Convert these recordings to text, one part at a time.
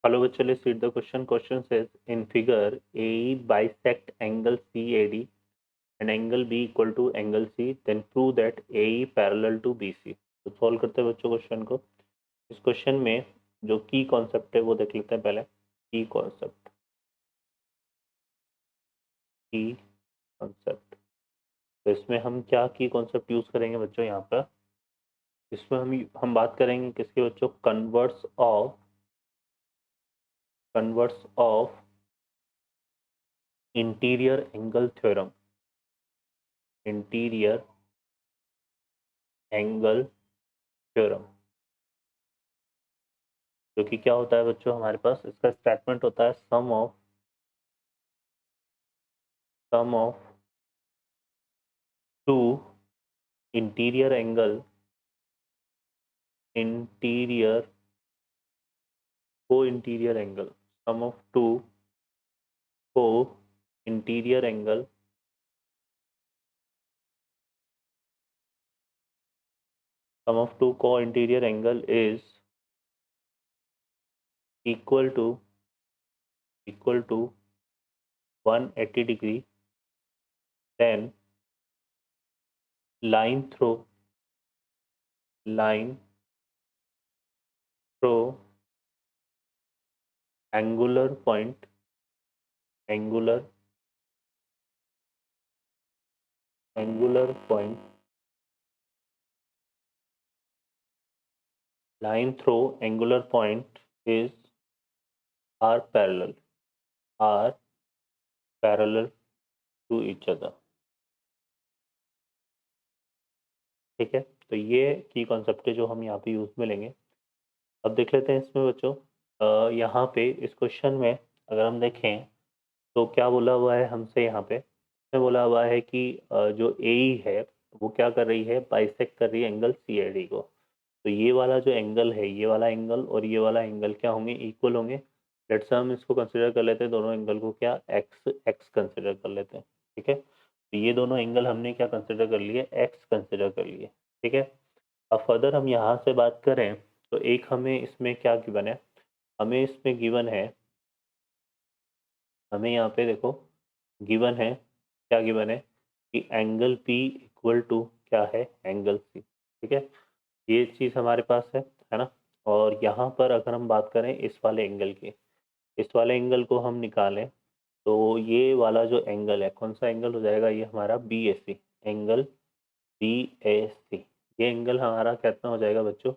Hello, bachcho, let's read the question. Question says, in figure, AE bisect angle CAD and angle B equal to angle C, then prove that AE parallel to BC. तो solve करते हैं बच्चों question को। इस question में जो की concept है वो देख लेते हैं पहले। की कॉन्सेप्ट तो इसमें हम क्या की कॉन्सेप्ट यूज करेंगे बच्चों यहाँ पर। इसमें हम बात करेंगे किसके बच्चों, converse of interior angle theorem. Interior angle theorem जो कि क्या होता है बच्चों, हमारे पास इसका स्टेटमेंट होता है sum of two interior angle interior को interior angle, sum of two को interior angle sum of two को interior angle is equal to 180 degree, then line through angular point angular point line through angular point is are parallel to each other। ठीक है, तो ये की concept है जो हम यहाँ पे यूज में लेंगे। अब देख लेते हैं इसमें बच्चों, यहाँ पे इस क्वेश्चन में अगर हम देखें तो क्या बोला हुआ है हमसे। यहाँ पे इसमें बोला हुआ है कि जो ए है वो क्या कर रही है, बाइसेक्ट कर रही है एंगल सी आई डी को। तो ये वाला जो एंगल है, ये वाला एंगल और ये वाला एंगल क्या होंगे, इक्वल होंगे। लेट्स हम इसको कंसिडर कर लेते हैं, दोनों एंगल को क्या एक्स एक्स कंसिडर कर लेते हैं। ठीक है, तो ये दोनों एंगल हमने क्या कंसिडर कर लिए, एक्स कंसिडर कर लिए। ठीक है, अब फर्दर हम यहाँ से बात करें तो एक हमें इसमें क्या गिवन है, हमें इसमें गिवन है, हमें यहाँ पे देखो गिवन है, क्या गिवन है कि एंगल पी इक्वल टू क्या है, एंगल सी। ठीक है, ये चीज़ हमारे पास है ना। और यहाँ पर अगर हम बात करें इस वाले एंगल की, इस वाले एंगल को हम निकालें तो ये वाला जो एंगल है, कौन सा एंगल हो जाएगा, ये हमारा बी ए सी एंगल, बी ए सी। ये एंगल हमारा कितना हो जाएगा बच्चों,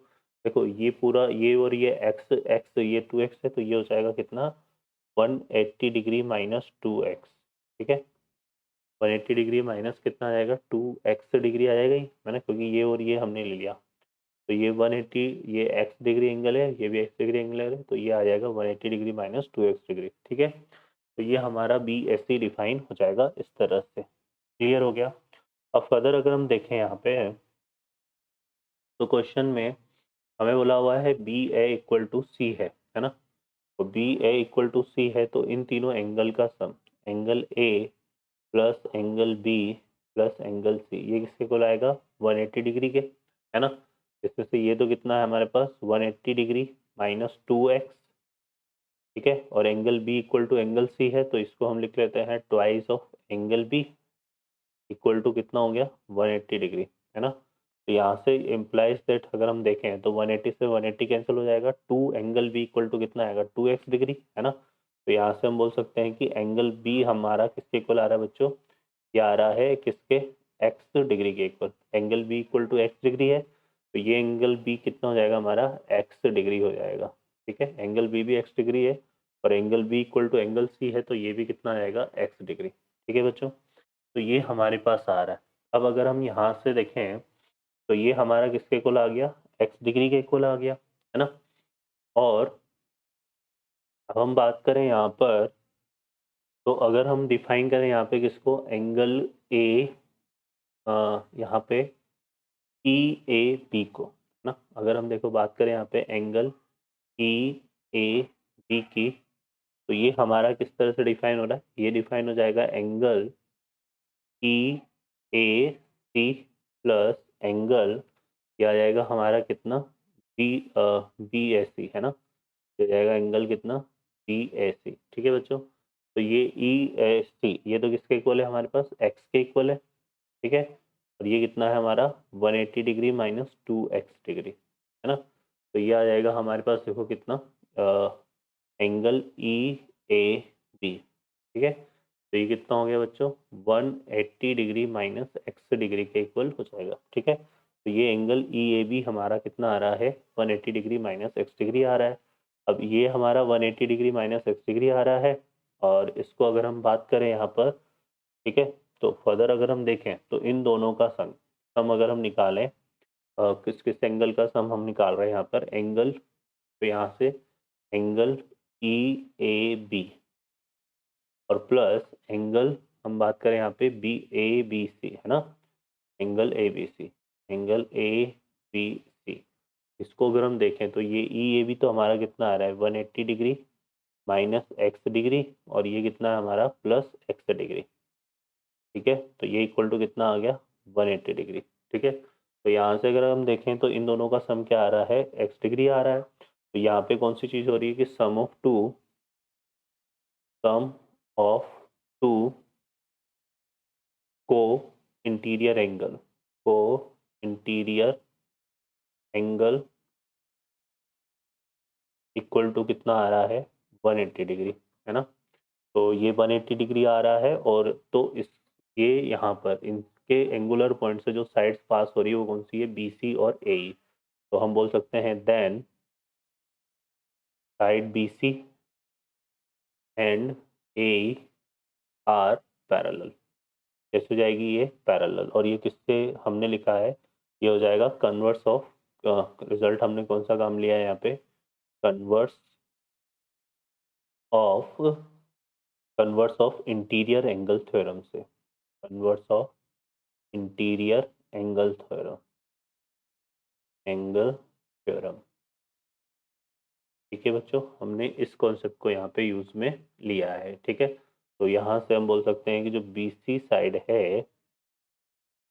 देखो ये पूरा ये और ये एक्स एक्स ये 2x है, तो ये हो जाएगा कितना, 180 डिग्री माइनस 2x। ठीक है, 180 डिग्री माइनस कितना आ जाएगा, 2x डिग्री आ जाएगा ही मैंने, क्योंकि ये और ये हमने ले लिया। तो ये 180, ये x डिग्री एंगल है, ये भी x डिग्री एंगल है, तो ये आ जाएगा 180 डिग्री माइनस 2x डिग्री। ठीक है, तो ये हमारा बी एस सी डिफाइन हो जाएगा इस तरह से। क्लियर हो गया। अब फर्दर अगर हम देखें यहाँ पे तो क्वेश्चन में हमें बोला हुआ है B A equal to C है ना। तो B A equal to C है, तो इन तीनों एंगल का sum, angle A plus angle B plus angle C, ये किसके को लाएगा, 180 डिग्री के, है ना। इसमें से ये तो कितना है हमारे पास, 180 डिग्री माइनस 2x। ठीक है, और angle B equal to angle C है, तो इसको हम लिख लेते हैं twice of angle B equal to कितना हो गया, 180 डिग्री, है ना। तो यहाँ से इम्प्लाइज दैट अगर हम देखें तो 180 से 180 कैंसिल हो जाएगा, 2 एंगल बी इक्वल टू कितना आएगा, 2x डिग्री, है ना। तो यहाँ से हम बोल सकते हैं कि एंगल बी हमारा किसके इक्वल आ रहा है बच्चों, ये आ रहा है किसके, एक्स डिग्री के equal. Angle B equal to X degree है, तो ये एंगल बी कितना हो जाएगा हमारा, एक्स डिग्री हो जाएगा। ठीक है, एंगल बी भी एक्स डिग्री है और angle B equal to angle C है, तो ये भी कितना आएगा, एक्स डिग्री। ठीक है बच्चों, तो ये हमारे पास आ रहा है। अब अगर हम यहाँ से देखें तो ये हमारा किसके इक्वल आ गया, एक्स डिग्री के इक्वल आ गया, है ना। और अब हम बात करें यहाँ पर, तो अगर हम डिफाइन करें यहाँ पे किसको, एंगल ए, यहाँ पे ई ए बी को, है ना। अगर हम देखो बात करें यहाँ पे एंगल ई ए बी की, तो ये हमारा किस तरह से डिफाइन हो रहा है, ये डिफाइन हो जाएगा एंगल ई ए सी प्लस एंगल, ये आ जाएगा हमारा कितना, बी बी एस सी, है ना। हो जाएगा एंगल कितना, BAC। ठीक है बच्चों, तो ये EAC ये तो किसके इक्वल है हमारे पास, एक्स के इक्वल है। ठीक है, और ये कितना है हमारा 180 डिग्री माइनस 2x डिग्री, है ना। तो ये आ जाएगा हमारे पास, देखो कितना एंगल EAB। ठीक है, तो ये कितना हो गया बच्चों, 180 डिग्री माइनस x डिग्री के इक्वल हो जाएगा। ठीक है, तो ये एंगल EAB हमारा कितना आ रहा है, 180 डिग्री माइनस x डिग्री आ रहा है। अब ये हमारा 180 डिग्री माइनस x डिग्री आ रहा है, और इसको अगर हम बात करें यहाँ पर, ठीक है, तो फर्दर अगर हम देखें तो इन दोनों का सम अगर हम निकालें, किस किस एंगल का सम हम निकाल रहे हैं यहाँ पर, एंगल, तो यहाँ से एंगल EAB और प्लस एंगल, हम बात करें यहाँ पे BABC, है ना, एंगल ABC, एंगल ABC, इसको अगर हम देखें तो ये EAB तो हमारा कितना आ रहा है, 180 डिग्री माइनस x डिग्री, और ये कितना है हमारा प्लस x डिग्री। ठीक है, तो ये इक्वल टू कितना आ गया, 180 डिग्री। ठीक है, तो यहाँ से अगर हम देखें तो इन दोनों का सम क्या आ रहा है, x डिग्री आ रहा है। तो यहाँ पे कौन सी चीज़ हो रही है कि सम ऑफ टू को इंटीरियर एंगल, को इंटीरियर एंगल इक्वल टू कितना आ रहा है, 180 डिग्री, है ना। तो ये 180 डिग्री आ रहा है, और तो इस ये यहाँ पर इनके एंगुलर पॉइंट से जो साइड्स पास हो रही है वो कौन सी है, BC और AE। तो हम बोल सकते हैं then side BC and AE are parallel. कैसे हो जाएगी ये पैरेलल, और ये किससे हमने लिखा है, ये हो जाएगा कन्वर्स ऑफ, रिजल्ट हमने कौन सा काम लिया है यहाँ पे, converse of, converse of interior angle theorem से, converse of interior angle theorem, angle theorem. ठीक है बच्चों, हमने इस कॉन्सेप्ट को यहाँ पे यूज में लिया है। ठीक है, तो यहाँ से हम बोल सकते हैं कि जो BC साइड है,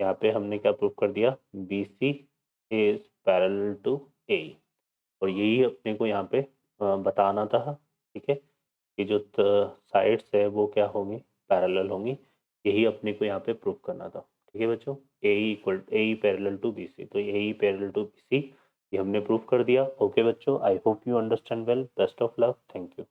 यहाँ पे हमने क्या प्रूव कर दिया, BC is parallel to A, और यही अपने को यहाँ पे बताना था। ठीक है, कि जो साइड्स है वो क्या होंगी, पैरेलल होंगी, यही अपने को यहाँ पे प्रूव करना था। ठीक है बच्चों, AE पैरेलल टू BC, तो AE पैरेलल टू BC ये हमने प्रूव कर दिया। ओके बच्चों, I hope you understand well, best of luck, thank you.